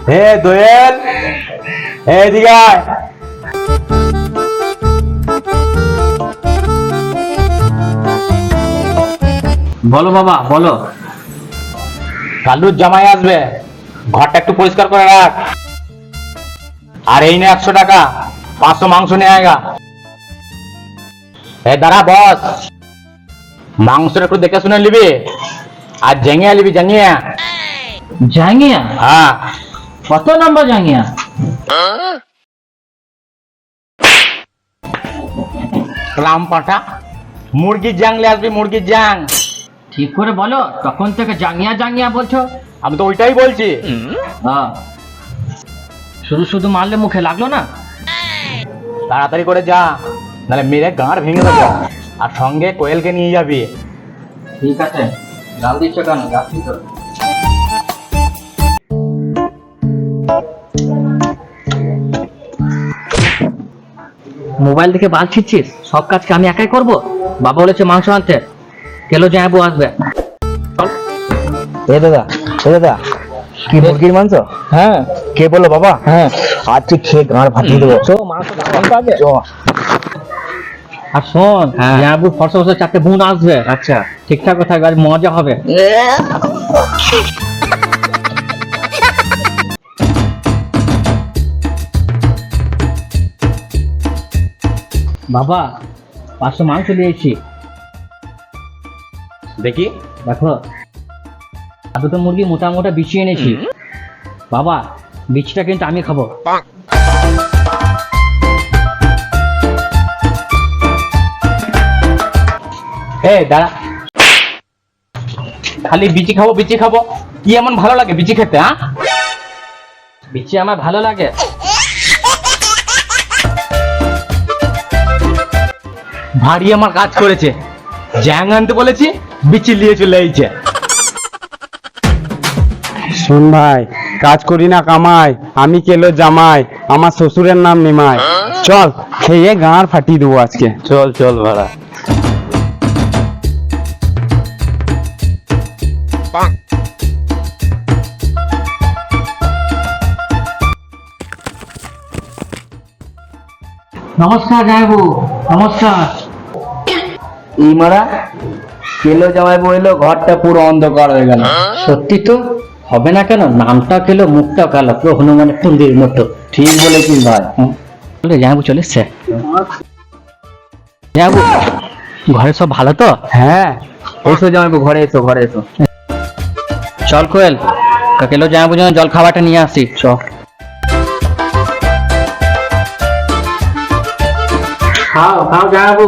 হে দোয়েল, এদিকে আয়। বলো বাবা বলো। কালুর জামাই আসবে, ঘরটা একটু পরিষ্কার করে রাখ। আর এই নে 100 টাকা, 500 মাংস নিয়ে আয়গা। এ দাঁড়া বস, মাংসটা একটু দেখে শুনে নিবি, আর জেঙিয়া নিবি, জেঙিয়া। জাঙ্গিয়া? হ্যাঁ। কত নম্বর জাঙ্গিয়া? রাম পাঠা, মুরগির জাংলে আসবি, মুরগির জাং। ঠিক করে বলো, তখন থেকে জাঙ্গিয়া জাঙ্গিয়া বলছো। আমি তো ওইটাই বলছি। হ্যাঁ, শুধু শুধু মারলে মুখে লাগলো না? তাড়াতাড়ি করে যা, নাহলে মেরে গাঁড় ভেঙে দেবো। আর সঙ্গে কোয়েলকে নিয়ে যাবি। ঠিক আছে, জাল দিচ্ছ কেন? যাচ্ছি তো। মোবাইল থেকে বাল ছিচ্ছিস? সব কাজকে আমি একাই করব? বাবা বলেছে মাংস আনতে, কেলো জামাইবু আসবে। এ দাদা, এ দাদা, কি মুরগির মাংস? হ্যাঁ কে বললো বাবা? হ্যাঁ, আজকে খেয়ে গাঁড় ফাটিয়ে দেবো। তো মাংস পাবে। চ। আর শোন, হ্যাঁ। জামাইবুর ফর্সা ফর্সা 4টে বোন আসবে। আচ্ছা, ঠিকঠাক কথা, আজ মজা হবে। বাবা 500 মাংস দিয়েছি, দেখি। দেখো। আর দুটো মুরগি মোটা মোটা বিছিয়ে এনেছি। বাবা, বিচিটা কিন্তু আমি খাবো। এ দাঁড়া, খালি বিচি খাবো বিচি খাবো, কি এমন ভালো লাগে বিচি খেতে? হ্যাঁ, বিচি আমার ভালো লাগে। ভারী আমার কাজ করেছে, জ্যাং আনতে বলেছি, বিচি নিয়ে চলে আইছে। শোন ভাই, কাজ করি না কামাই, আমি কেলো জামাই, আমার শ্বশুরের নাম নিমাই। চল, খেয়ে গাঁড় ফাটিয়ে দেবো আজকে। চল চল ভাড়া। নমস্কার জামাইবু, নমস্কার। এই মারা কেলো জামাই বইলো, ঘরটা পুরো অন্ধকার হয়ে গেল। সত্যি তো, হবে না কেন? নামটা খেলো, মুখটা কালো, পুরো হনুমানের পুন্দির মতো। ঠিক বলেছিস ভাই। বলে জামাইবু চলে এসছে। জামাইবু, ঘরে সব ভালো তো? হ্যাঁ, এসো জামাইবু, ঘরে এসো, ঘরে এসো। চল কোয়েল, কাকেলো জামাইবু জন্য জল খাবারটা নিয়ে আসি। চ। খাও খাও জামাইবু,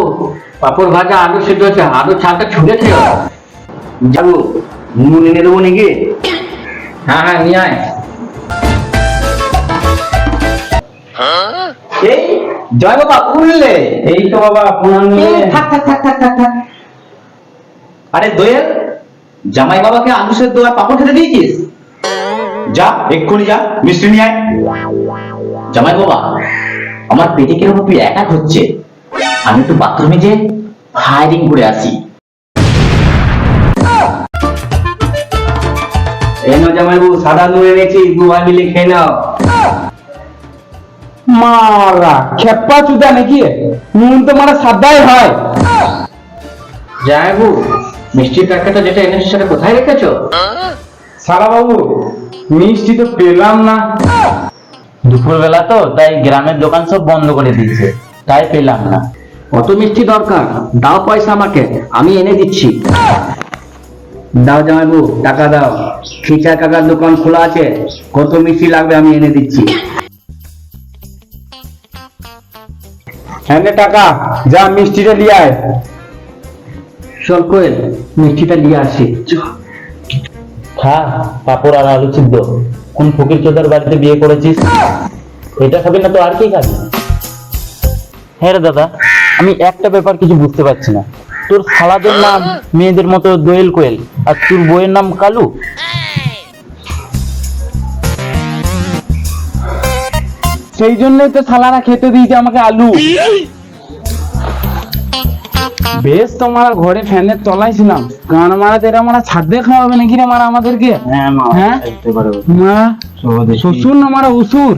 পাপড় ভাজা, আলু সিদ্ধ হচ্ছে, আলু ছালটা ছুঁড়ে খেও। যাবো, নুন এনে দেবো নাকি? হ্যাঁ হ্যাঁ, নিয়ে আয়। এই জয় বাবা, পুনলে। এই তো বাবা, থাক থাক থাক থাক থাক থাক। আরে দোয়েল, জামাই বাবাকে আলু সেদ্ধ আর পাপড় খেতে দিয়েছিস? যা, এক্ষুনি যা, মিষ্টি নিয়ে আয়। জামাই বাবা, আমার পেটে কিরকম তুই একা হচ্ছে, আমি একটু বাথরুমে যে ফায়ারিং করে আসি। এনো জামাইবু, সাদা নুন এনেছি, 2 ভাই মিলে খেয়ে নাও। মারা খেপা চুদা নাকি? নুন তো মারা সাদাই হয়। জামাইবু, মিষ্টির প্যাকেটটা যেটা এনেছিস সেটা কোথায় রেখেছো? সারা বাবু, মিষ্টি তো পেলাম না। দুপুরবেলা তো, তাই গ্রামের দোকান সব বন্ধ করে দিয়েছে, তাই পেলাম না। কত মিষ্টি দরকার? দাও পয়সা আমাকে, আমি এনে দিচ্ছি। দাও জামাইবু, টাকা দাও। খিচা কাকার দোকান খোলা আছে, কত মিষ্টি লাগবে আমি এনে দিচ্ছি। হ্যাঁ নে টাকা, যা মিষ্টিটা নিয়ে আয়। চল কোয়েল, মিষ্টিটা নিয়ে আসি। খা পাপড় আর আলু সিদ্ধ। কোন ফকির চোদার বাড়িতে বিয়ে করেছিস? এটা খাবি না তো আর কি খাবি? হ্যাঁ রে দাদা, আমি একটা ব্যাপার কিছু বুঝতে পারছি না। তোর শালাদের নাম মেয়েদের মতো দোয়েল কোয়েল, আর তোর বইয়ের নাম কালু। সেই জন্যই তো শালারা খেতে দিয়েছে আমাকে আলু। বেশ তো মারা ঘরে ফ্যানের তলায় ছিলাম, গান মারাতে এরা মারা ছাদে খাওয়াবে নাকি রে মারা আমাদেরকে? হ্যাঁ মা, হ্যাঁ? খেলতে পারো। মারা চলো দেখি। শ্বশুর না মারা উসুর।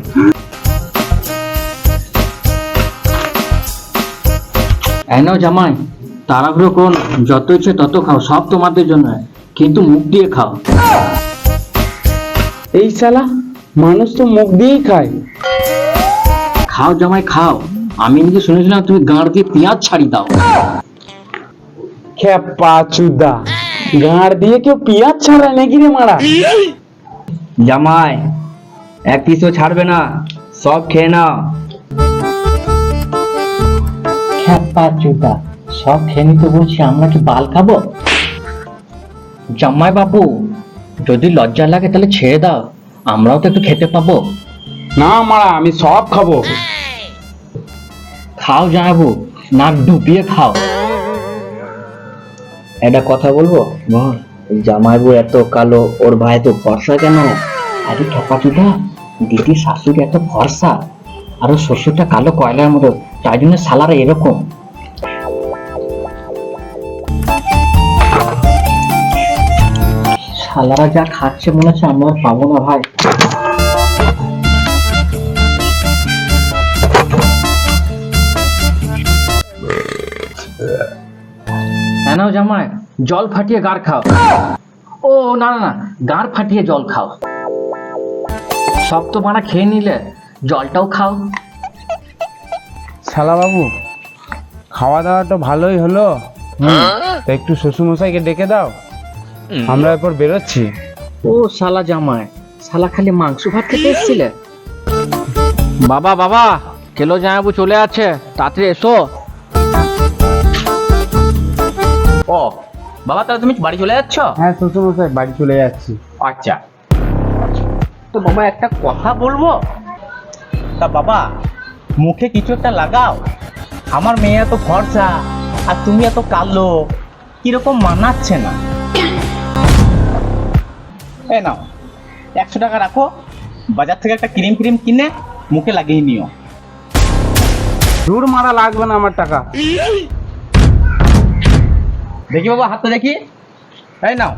এই নাও জামাই, তাড়াহুড়ো করো না, যত ইচ্ছে তত খাও, সব তোমাদের জন্য, কিন্তু মুখ দিয়ে খাও। এই শালা মানুষ তো মুখ দিয়েই খায়। খাও জামাই খাও, আমি নাকি শুনেছিলাম তুমি গাঁড় দিয়ে পেঁয়াজ ছাড়ি দাও। খেপা চুদা, গাঁড় দিয়ে কেউ পেঁয়াজ ছাড়ায় নাকি রে মারা? জামাই এক পিসও ছাড়বে না, সব খেয়ে নাও। খ্যাপা চুদা, সব খেয়ে নিতে বলছি, আমরা কি বাল খাবো? জামাই বাবু, যদি লজ্জা লাগে তাহলে ছেড়ে দাও, আমরাও তো একটু খেতে পাবো। না মারা, আমি সব খাবো। খাও জামাইবু, নাক ডুবিয়ে খাও। একটা কথা বলবো? বল। জামাইবু এত কালো, ওর ভাই তো ফর্সা কেন? আরে খ্যাপাচুদা, দিদি শাশুড়ি এত ফর্সা আর ওর শ্বশুরটা কালো কয়লার মতো, তাই জন্য সালারা এরকম। শালারা যা খাচ্ছে মনে হচ্ছে আমরা আর পাবো না ভাই। নাও জামাই, জল ফাটিয়ে গাড় খাও। ও না না না, গাড় ফাটিয়ে জল খাও। সব তো মারা খেয়ে নিলে, জলটাও খাও। শালা বাবু, খাওয়া দাওয়া তো ভালোই হলো, তা একটু শ্বশুর মশাইকে ডেকে দাও, আমরা এরপর বেরোচ্ছি। ও শালা জামাই, শালা খালি মাংস ভাত খেতে এসেছিলে? বাবা বাবা, কেলো জামাইবু চলে আছে, তাড়াতাড়ি এসো। ও বাবা, তাহলে তুমি বাড়ি চলে যাচ্ছ? হ্যাঁ শ্বশুর মশাই, বাড়ি চলে যাচ্ছি। আচ্ছা, তো বাবা একটা কথা বলবো? তা বাবা, মুখে কিছু একটা লাগাও। আমার মেয়ে এত ফর্সা আর তুমি এত কালো, কিরকম মানাচ্ছে না। এ নাও 100 টাকা রাখো, বাজার থেকে একটা ক্রিম ক্রিম কিনে মুখে লাগিয়ে নিও। দূর মারা, লাগবে না আমার টাকা। দেখি বাবা, হাতটা দেখি। এই নাও,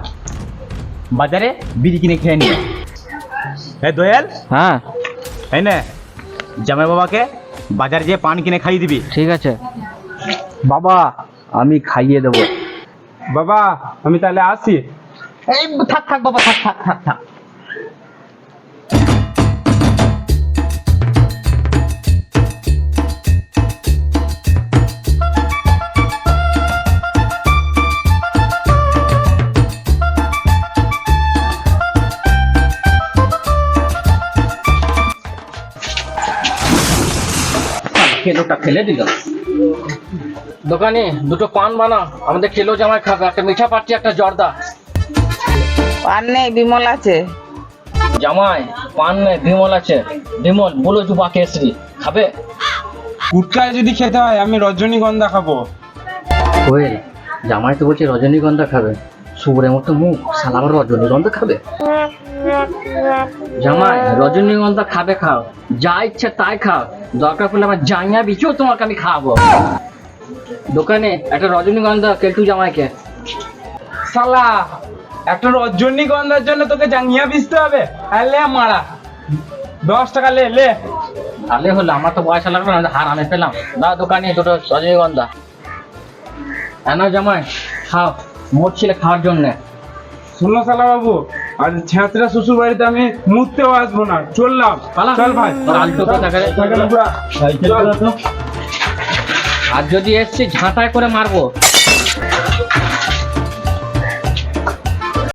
বাজারে বিড়ি কিনে খেয়ে নিও। হ্যাঁ দোয়েল, হ্যাঁ এই নে, জামাই বাবাকে বাজারে যেয়ে পান কিনে খাইয়ে দিবি। ঠিক আছে বাবা, আমি খাইয়ে দেবো। বাবা আমি তাহলে আসি। এই থাক থাক বাবা, থাক থাক থাক থাক। কেলোটা ফেলে দিল। দোকানে দুটো পান বানা, আমাদের কেলো জামাই খাবে, একটা মিঠা পাচ্ছি, একটা জর্দা। পান নেই, বিমল আছে। জামাই পান নেই, বিমল আছে। বিমল বলো যুবা কেসরি খাবে? কুটকায় যদি খেতে হয় আমি রজনীগন্ধা খাবো। কোয়েল, জামাই তো বলছে রজনীগন্ধা খাবে, শুভরের মতো মুখ, শালা আবার রজনীগন্ধা খাবে? জামাই রজনীগন্ধা খাবে খাও, যা ইচ্ছে তাই খাও, দরকার পড়লে আমার জাঙ্গা বিচেও তোমাকে আমি খাওয়াবো। দোকানে একটা রজনীগন্ধা কেলটু জামাইকে। শালা একটা রজনীগন্ধার জন্য তোকে জাঙ্গিয়া বিচতে হবে? আলে মারা, 10 টাকা লে লে। ভালো হলো, আমার তো পয়সা লাগলো না, হার আমি পেলাম। দাও দোকানে দুটো রজনীগন্ধা। এনাও জামাই খাও, মোট ছিল খাওয়ার জন্য। শোনো শালা বাবু, আর ছেঁচড়া শ্বশুর বাড়িতে আমি মুততেও আসবো না, চললাম। পালা। চল ভাই, আলটো কথা করে। চল। আর যদি এসছি ঝাঁটাই করে মারবো।